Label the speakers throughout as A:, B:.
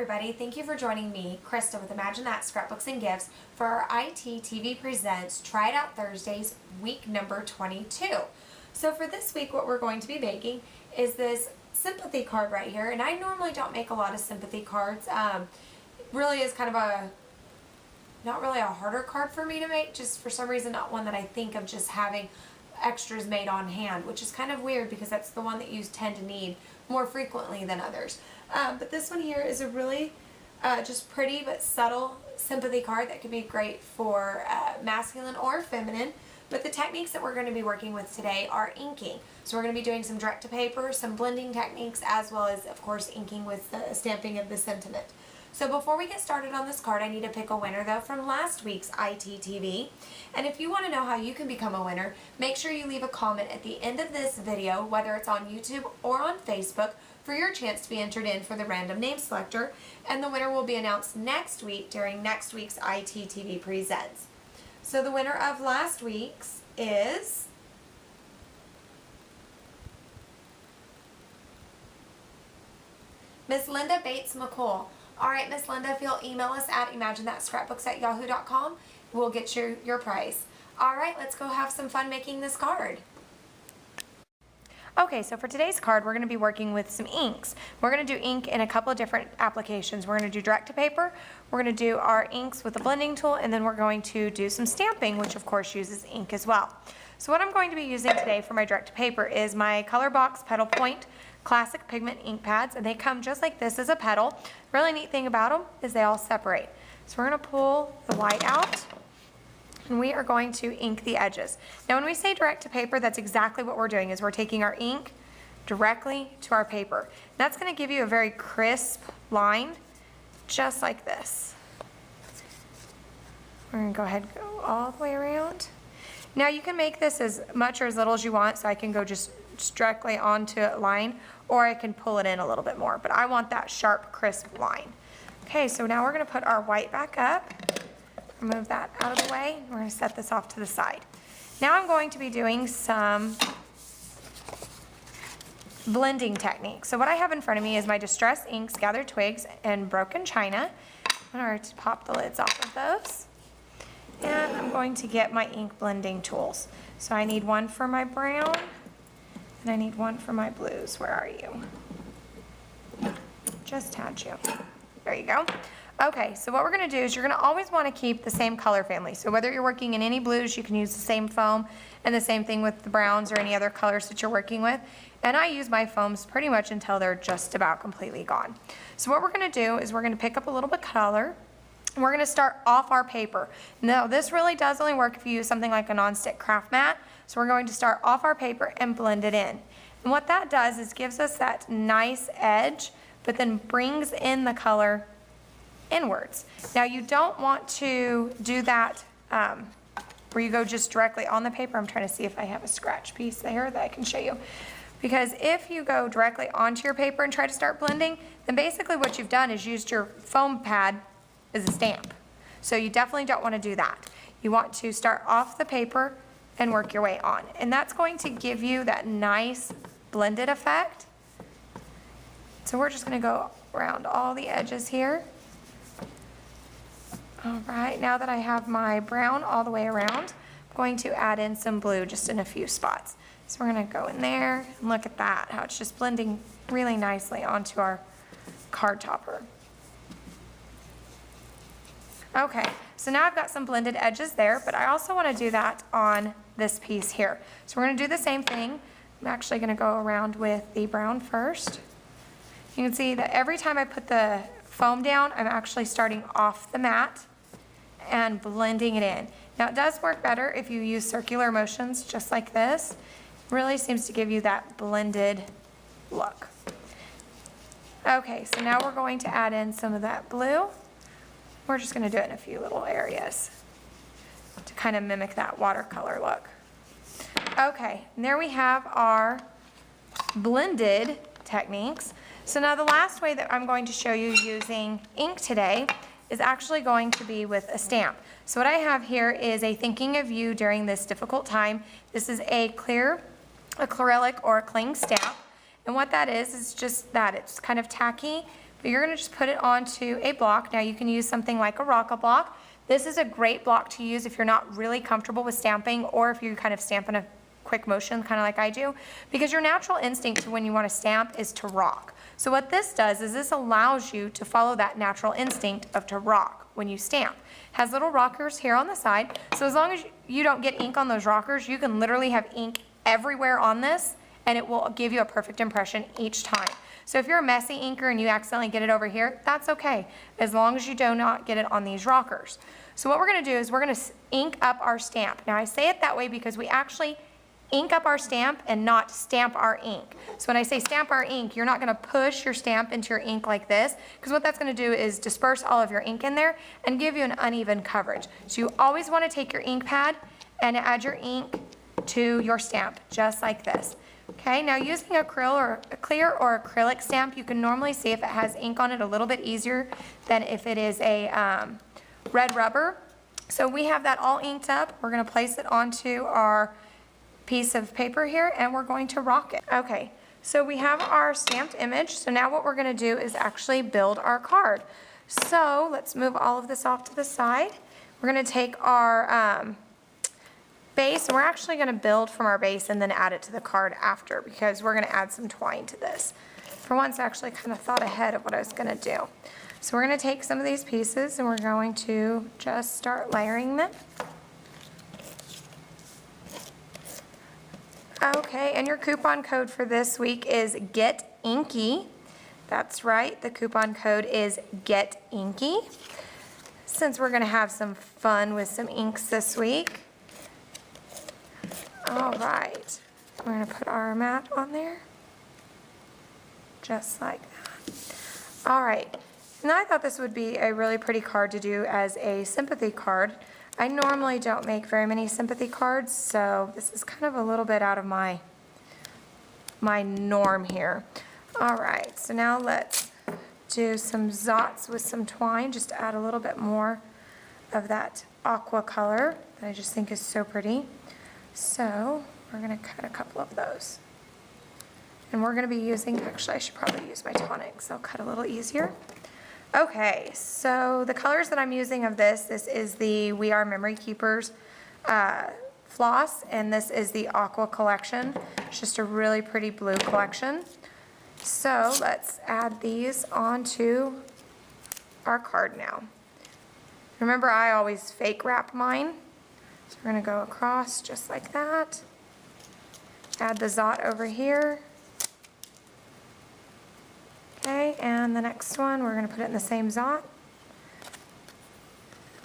A: everybody, thank you for joining me, Krista with Imagine That Scrapbooks and Gifts for our ITTV Presents Try It Out Thursdays week number 22. So for this week what we're going to be making is this sympathy card right here, and I normally don't make a lot of sympathy cards. Really is kind of not really a harder card for me to make, just for some reason not one that I think of just having extras made on hand, which is kind of weird because that's the one that you tend to need more frequently than others. But this one here is a really just pretty but subtle sympathy card that could be great for masculine or feminine. But the techniques that we're going to be working with today are inking. So we're going to be doing some direct to paper, some blending techniques, as well as, of course, inking with the stamping of the sentiment. So before we get started on this card, I need to pick a winner though from last week's ITTV. And if you want to know how you can become a winner, make sure you leave a comment at the end of this video, whether it's on YouTube or on Facebook, for your chance to be entered in for the random name selector. And the winner will be announced next week during next week's ITTV Presents. So the winner of last week's is Miss Linda Bates McCool. Alright, Miss Linda, if you'll email us at imaginethatscrapbooks@yahoo.com, we'll get you your prize. Alright, let's go have some fun making this card. Okay, so for today's card, we're going to be working with some inks. We're going to do ink in a couple of different applications. We're going to do direct to paper, we're going to do our inks with a blending tool, and then we're going to do some stamping, which of course uses ink as well. So what I'm going to be using today for my direct to paper is my Colorbox Petal Point Classic Pigment ink pads, and they come just like this as a petal. Really neat thing about them is they all separate. So we're going to pull the white out, and we are going to ink the edges. Now when we say direct to paper, that's exactly what we're doing, is we're taking our ink directly to our paper. That's going to give you a very crisp line, just like this. We're going to go ahead and go all the way around. Now you can make this as much or as little as you want, so I can go just directly onto a line, or I can pull it in a little bit more, but I want that sharp, crisp line. Okay, so now we're going to put our white back up. Remove that out of the way. We're going to set this off to the side. Now I'm going to be doing some blending techniques. So what I have in front of me is my Distress Inks, Gathered Twigs, and Broken China. I'm going to pop the lids off of those. And I'm going to get my ink blending tools. So I need one for my brown, and I need one for my blues. Where are you? Just had you. There you go. Okay, so what we're going to do is you're going to always want to keep the same color family. So whether you're working in any blues, you can use the same foam, and the same thing with the browns or any other colors that you're working with. And I use my foams pretty much until they're just about completely gone. So what we're going to do is we're going to pick up a little bit of color, and we're going to start off our paper. Now this really does only work if you use something like a non-stick craft mat. So we're going to start off our paper and blend it in. And what that does is gives us that nice edge, but then brings in the color inwards. Now you don't want to do that where you go just directly on the paper. I'm trying to see if I have a scratch piece there that I can show you. Because if you go directly onto your paper and try to start blending, then basically what you've done is used your foam pad as a stamp. So you definitely don't want to do that. You want to start off the paper and work your way on. And that's going to give you that nice blended effect. So we're just going to go around all the edges here. All right, now that I have my brown all the way around, I'm going to add in some blue just in a few spots. So we're going to go in there and look at that, how it's just blending really nicely onto our card topper. Okay, so now I've got some blended edges there, but I also want to do that on this piece here. So we're going to do the same thing. I'm actually going to go around with the brown first. You can see that every time I put the foam down, I'm actually starting off the mat and blending it in. Now it does work better if you use circular motions just like this. It really seems to give you that blended look. Okay, so now we're going to add in some of that blue. We're just going to do it in a few little areas to kind of mimic that watercolor look. Okay, and there we have our blended techniques. So now the last way that I'm going to show you using ink today is actually going to be with a stamp. So what I have here is a Thinking of You During This Difficult Time. This is a clear acrylic or a cling stamp. And what that is just that. It's kind of tacky, but you're gonna just put it onto a block. Now you can use something like a Rock-A Block. This is a great block to use if you're not really comfortable with stamping, or if you kind of stamp in a quick motion, kind of like I do, because your natural instinct when you want to stamp is to rock. So what this does is this allows you to follow that natural instinct of to rock when you stamp. It has little rockers here on the side, so as long as you don't get ink on those rockers, you can literally have ink everywhere on this, and it will give you a perfect impression each time. So if you're a messy inker and you accidentally get it over here, that's okay, as long as you do not get it on these rockers. So what we're gonna do is we're gonna ink up our stamp. Now I say it that way because we actually ink up our stamp and not stamp our ink. So when I say stamp our ink, you're not gonna push your stamp into your ink like this, because what that's gonna do is disperse all of your ink in there and give you an uneven coverage. So you always wanna take your ink pad and add your ink to your stamp, just like this. Okay, now using a clear or acrylic stamp, you can normally see if it has ink on it a little bit easier than if it is a red rubber. So we have that all inked up. We're gonna place it onto our piece of paper here, and we're going to rock it. Okay, so we have our stamped image. So now what we're gonna do is actually build our card. So let's move all of this off to the side. We're gonna take our base, and we're actually gonna build from our base and then add it to the card after, because we're gonna add some twine to this. For once, I actually kind of thought ahead of what I was gonna do. So we're gonna take some of these pieces and we're going to just start layering them. Okay, and your coupon code for this week is Get Inky. That's right, the coupon code is Get Inky. Since we're gonna have some fun with some inks this week. All right, we're gonna put our mat on there, just like that. All right, and I thought this would be a really pretty card to do as a sympathy card. I normally don't make very many sympathy cards, so this is kind of a little bit out of my norm here. All right, so now let's do some zots with some twine, just to add a little bit more of that aqua color that I just think is so pretty. So we're gonna cut a couple of those. And we're gonna be using, actually I should probably use my tonic, so I'll cut a little easier. Okay, so the colors that I'm using of this is the We Are Memory Keepers floss, and this is the Aqua collection. It's just a really pretty blue collection. So let's add these onto our card now. Remember, I always fake wrap mine. So we're gonna go across just like that. Add the Zot over here. Okay, and the next one, we're gonna put it in the same Zot.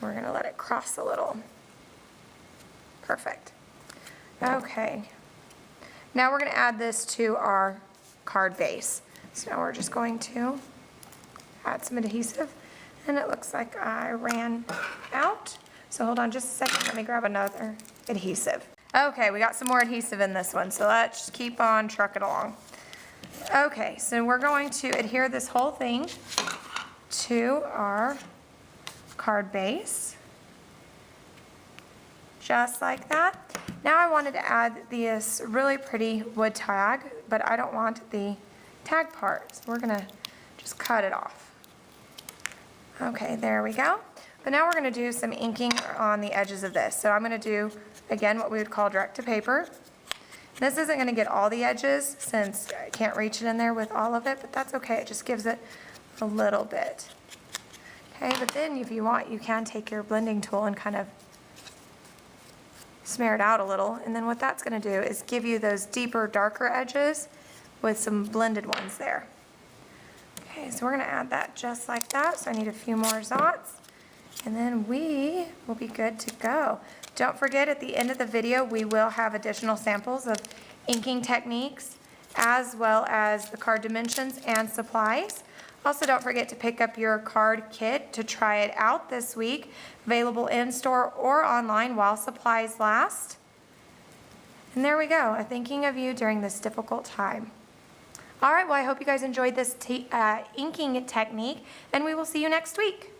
A: We're gonna let it cross a little. Perfect. Okay. Now we're gonna add this to our card base. So now we're just going to add some adhesive, and it looks like I ran out. So hold on just a second, let me grab another adhesive. Okay, we got some more adhesive in this one, so let's just keep on trucking along. Okay, so we're going to adhere this whole thing to our card base, just like that. Now I wanted to add this really pretty wood tag, but I don't want the tag part, so we're gonna just cut it off. Okay, there we go. But now we're gonna do some inking on the edges of this. So I'm gonna do, again, what we would call direct to paper. This isn't gonna get all the edges since I can't reach it in there with all of it, but that's okay, it just gives it a little bit. Okay, but then if you want, you can take your blending tool and kind of smear it out a little, and then what that's gonna do is give you those deeper, darker edges with some blended ones there. Okay, so we're gonna add that just like that, so I need a few more Zots, and then we will be good to go. Don't forget, at the end of the video, we will have additional samples of inking techniques, as well as the card dimensions and supplies. Also, don't forget to pick up your card kit to try it out this week, available in-store or online while supplies last. And there we go, a thinking of you during this difficult time. All right, well, I hope you guys enjoyed this inking technique, and we will see you next week.